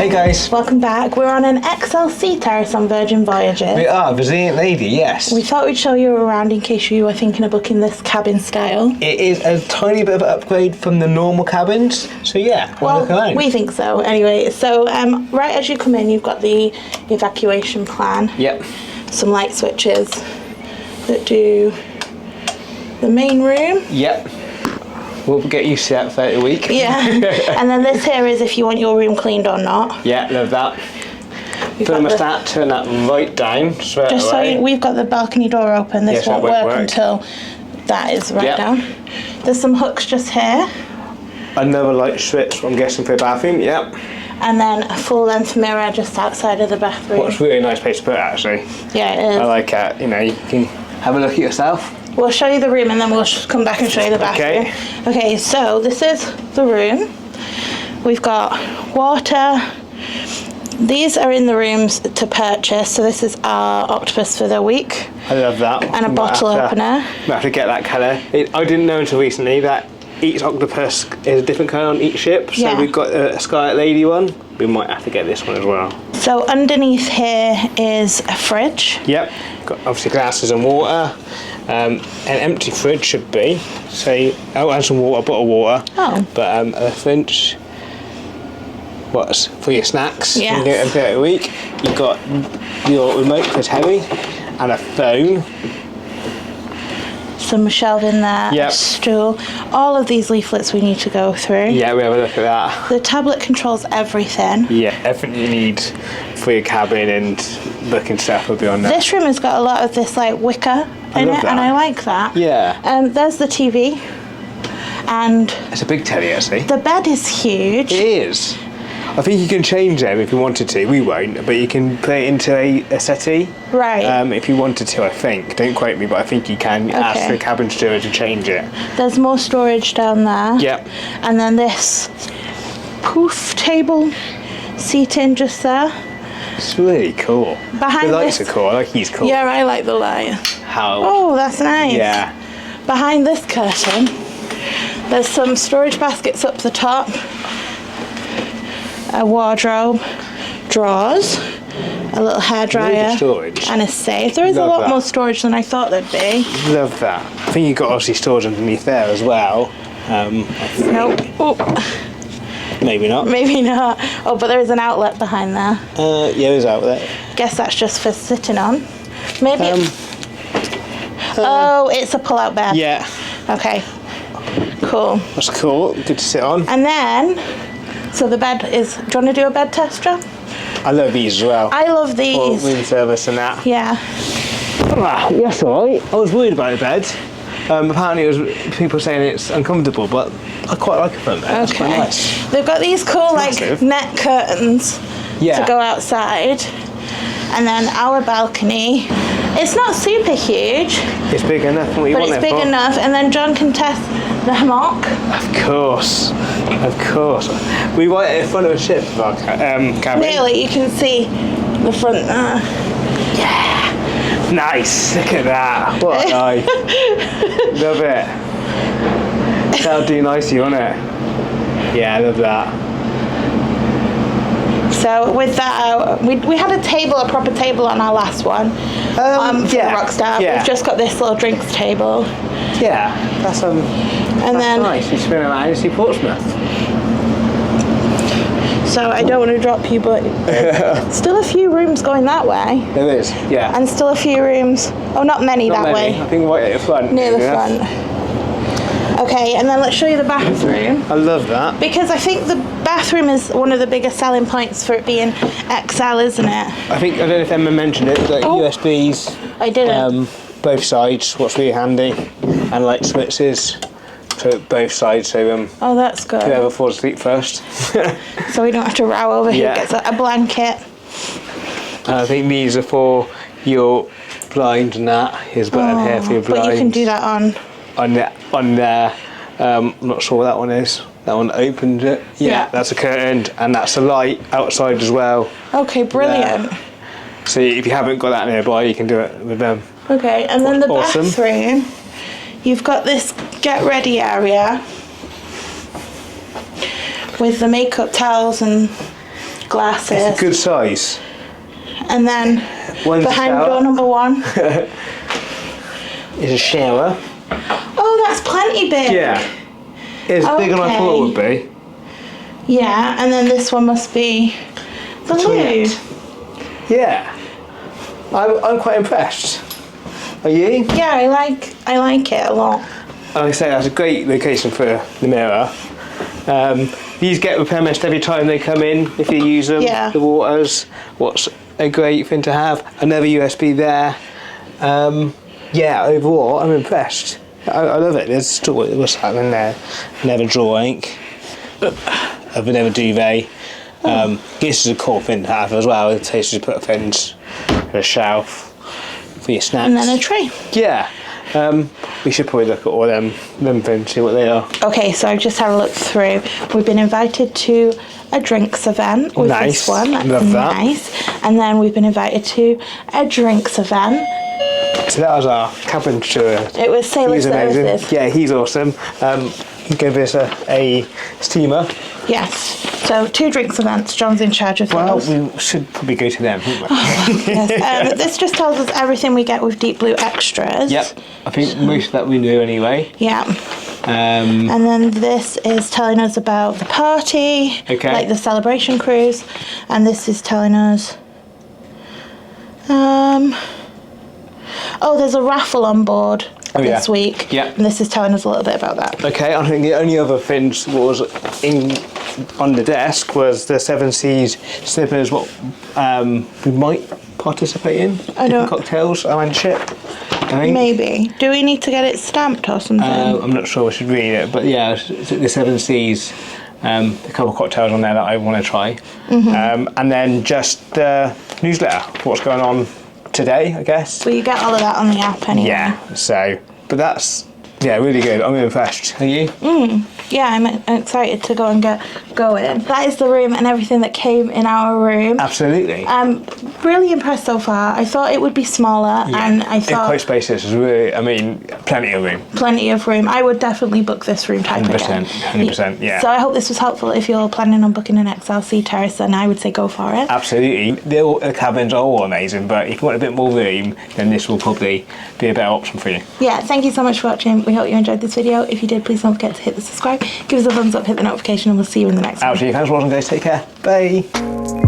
Hey guys. Welcome back. We're on an XLC Terrace on Virgin Voyages. We are, Resilient Lady, yes. We thought we'd show you around in case you were thinking of booking this cabin style. It is a tiny bit of an upgrade from the normal cabins, so yeah, look around. We think so. Anyway, so right as you come in, you've got the evacuation plan. Yep. Some light switches that do the main room. Yep. We'll get used to that throughout the week. Yeah. And then this here is if you want your room cleaned or not. Yeah, love that. Thermostat, turn that right down straight just away. So we've got the balcony door open. This won't work until that is right down. There's some hooks just here. Another light switch, I'm guessing, for the bathroom. Yep. And then a full-length mirror just outside of the bathroom. What's a really nice place to put it, actually. Yeah, it is. I like it. You know, you can have a look at yourself. We'll show you the room and then we'll come back and show you the bathroom. Okay, so this is the room. We've got water. These are in the rooms to purchase. So this is our octopus for the week. I love that. And a bottle opener. We have to get that colour. I didn't know until recently that each octopus is a different colour on each ship. So we've got a Scarlet Lady one. We might have to get this one as well. So underneath here is a fridge. Yep. Got obviously glasses and water. An empty fridge should be. So, and some water, a bottle of water. Oh. But a fridge. What's for your snacks? Yeah. You can get everything every week. You've got your remote for telly and a phone. Some shelving there. Yep. A stool. All of these leaflets we need to go through. Yeah, we have a look at that. The tablet controls everything. Yeah, everything you need for your cabin and booking stuff will be on there. This room has got a lot of this like wicker in it, and I like that. Yeah. There's the TV, and it's a big telly actually. The bed is huge. It is. I think you can change them if you wanted to. We won't, but you can put it into a settee. Right. If you wanted to, I think. Don't quote me, but I think you can ask the cabin steward to change it. There's more storage down there. Yep. And then this poof table seating just there. It's really cool. Behind the lights are cool. I like he's cool. Yeah, I like the light. How? Oh, that's nice. Yeah. Behind this curtain, there's some storage baskets up the top. A wardrobe, drawers, a little hairdryer, and a safe. There is a lot more storage than I thought there'd be. Love that. I think you've got obviously storage underneath there as well. Nope. Oh. Maybe not. Maybe not. Oh, but there is an outlet behind there. Yeah, there's outlet. Guess that's just for sitting on. Maybe. Oh, it's a pull-out bed. Yeah. Okay. Cool. That's cool. Good to sit on. And then. So the bed is, do you want to do a bed test, John? I love these as well. I love these. For room service and that. Yeah. Yes, alright. I was worried about the bed. Apparently it was people saying it's uncomfortable, but I quite like a front bed. It's quite nice. They've got these cool net curtains to go outside. And then our balcony. It's not super huge. It's big enough for what you want it for. But it's big enough, and then John can test the hammock. Of course. We right at the front of a ship of our cabin. Really, you can see the front there. Yeah. Nice. Look at that. What a night. Love it. That'll do nicely, won't it? Yeah, I love that. So with that, we had a proper table on our last one. For the Rockstar. Yeah. We've just got this little drinks table. Yeah, that's nice. You spin around and see Portsmouth. So I don't want to drop you, but still a few rooms going that way. There is, yeah. And still a few rooms. Oh, not many that way. I think right at the front. Near the front. Okay, and then let's show you the bathroom. I love that. Because I think the bathroom is one of the biggest selling points for it being XL, isn't it? I don't know if Emma mentioned it, but USBs. I didn't. Both sides, what's really handy. And light switches to both sides, so oh, that's good. Whoever falls asleep first. So we don't have to row over who gets a blanket. I think these are for your blinds and that. Here's a button here for your blinds. But you can do that on there. I'm not sure what that one is. That one opens it. Yeah, that's a curtain, and that's a light outside as well. Okay, brilliant. So if you haven't got that nearby, you can do it with them. Okay, and then the bathroom, you've got this get ready area with the makeup towels and glasses. It's a good size. And then One's behind a door number 1 is a shower. Oh, that's plenty big. Yeah. It's bigger than I thought it would be. Yeah, and then this one must be the loo. Yeah. I'm quite impressed. Are you? Yeah, I like it a lot. Like I say, that's a great location for the mirror. These get replenished every time they come in if you use them. Yeah. The waters. What's a great thing to have. Another USB there. Yeah, overall, I'm impressed. I love it. There's still what's happening there. Another drawer ink. Another duvet. This is a cool thing to have as well. It takes you to put things on a shelf for your snacks. And then a tray. Yeah. We should probably look at all them things, see what they are. Okay, so I've just had a look through. We've been invited to a drinks event with this one. Love that. Nice. And then we've been invited to a drinks event. So that was our cabin steward. It was Sailor He's amazing. Services. Yeah, he's awesome. He gave us a steamer. Yes. So 2 drinks events. John's in charge of those. Well, we should probably go to them, wouldn't we? Yes. This just tells us everything we get with Deep Blue Extras. Yep. I think most of that we do anyway. Yeah. And then this is telling us about the party, like the celebration cruise, and this is telling us. Oh, there's a raffle on board this week. Yeah. And this is telling us a little bit about that. Okay, I think the only other things was on the desk was the 7 Seas slippers. What we might participate in. I don't. Cocktails around ship. I think. Maybe. Do we need to get it stamped or something? I'm not sure. We should read it, but yeah, the 7 Seas. A couple of cocktails on there that I want to try, and then just the newsletter. What's going on today, I guess. Well, you get all of that on the app anyway. Yeah. So, but that's really good. I'm impressed. Are you? Yeah, I'm excited to go and get going. That is the room and everything that came in our room. Absolutely. I'm really impressed so far. I thought it would be smaller, and I thought it's quite spacious. It's really, I mean, plenty of room. Plenty of room. I would definitely book this room type 100%, again. 100%. Yeah. So I hope this was helpful. If you're planning on booking an XLC Terrace, then I would say go for it. Absolutely. The cabins are all amazing, but if you want a bit more room, then this will probably be a better option for you. Yeah. Thank you so much for watching. We hope you enjoyed this video. If you did, please don't forget to hit the subscribe, give us a thumbs up, hit the notification, and we'll see you in the next one. Absolutely. Thanks for watching, guys. Take care. Bye.